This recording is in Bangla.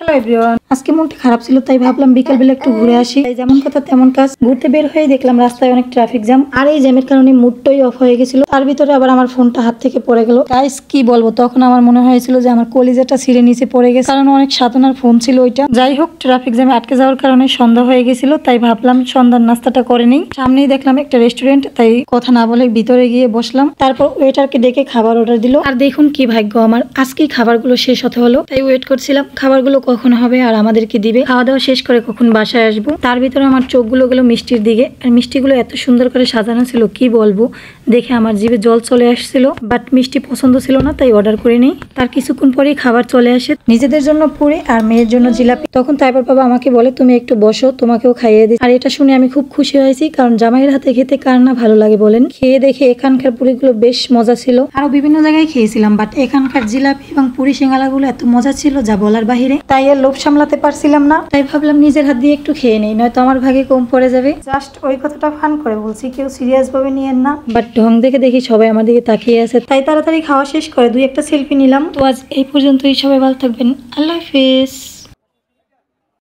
হ্যালো এভরিওয়ান, আজকে মনটা খারাপ ছিল তাই ভাবলাম বিকেল বেলা একটু ঘুরে আসি। তাই যেমন কথা তেমন কাজ, ঘুরতে বের হয়ে দেখলাম রাস্তায় অনেক ট্রাফিক জ্যাম, আর এই জ্যামের কারণে মুডটাই অফ হয়ে গেছিল। তার ভিতরে আবার আমার ফোনটা হাত থেকে পড়ে গেল। গাইস কি বলবো, তখন আমার মনে হয়েছিল যে আমার কলিজাটা ছিঁড়ে নিচে পড়ে গেছে, কারণ অনেক সাধনার ফোন ছিল ওইটা। যাই হোক, ট্রাফিক জ্যামে আটকে যাওয়ার কারণে সন্ধ্যা হয়ে গেছিল, তাই ভাবলাম সন্ধ্যার নাস্তাটা করে নিই। সামনেই দেখলাম একটা রেস্টুরেন্ট, তাই কথা না বলে ভিতরে গিয়ে বসলাম। তারপর ওয়েটারকে ডেকে খাবার অর্ডার দিল। আর দেখুন কি ভাগ্য আমার, আজকেই খাবারগুলো শেষ হতে হলো। তাই ওয়েট করছিলাম খাবারগুলো কখন হবে আর আমাদেরকে দিবে। খাওয়া দাওয়া শেষ করে কখন বাসায় আসবো। তার ভিতরে আমার চোখগুলো গেল মিষ্টির দিকে, আর মিষ্টিগুলো এত সুন্দর করে সাজানো ছিল কি বলবো, দেখে আমার জিভে জল চলে আসছিল। বাট মিষ্টি পছন্দ ছিল না, তাই অর্ডার করে নিই। তার কিছুক্ষণ পরেই খাবার চলে আসে, নিজেদের জন্য পুরি আর মেয়ের জন্য জিলাপি। তখন তাইবার বাবা আমাকে বলে তুমি একটু বসো, তোমাকেও খাইয়ে দিই। আর এটা শুনে আমি খুব খুশি হয়েছি, কারণ জামাইয়ের হাতে খেতে কার না ভালো লাগে বলেন। খেয়ে দেখে এখানকার পুরিগুলো বেশ মজা ছিল। আরো বিভিন্ন জায়গায় খেয়েছিলাম, বাট এখানকার জিলাপি এবং পুরি সিঙ্গালাগুলো এত মজা ছিল যা বলার বাহিরে। তাই আর লোভ সামলাতে পারছিলাম না, তাই ভাবলাম নিজের হাত দিয়ে একটু খেয়ে নেই, নয়তো আমার ভাগে কম পড়ে যাবে। জাস্ট ওই কথাটা ফান করে বলছি, কেউ সিরিয়াস ভাবে নিয়েন না। বাট ঢং দেখে দেখি সবাই আমার দিকে তাকিয়ে আছে, তাই তাড়াতাড়ি খাওয়া শেষ করে দুই একটা সেলফি নিলাম। তো আজ এই পর্যন্তই, সবাই ভালো থাকবেন, আল্লাহ হাফেজ।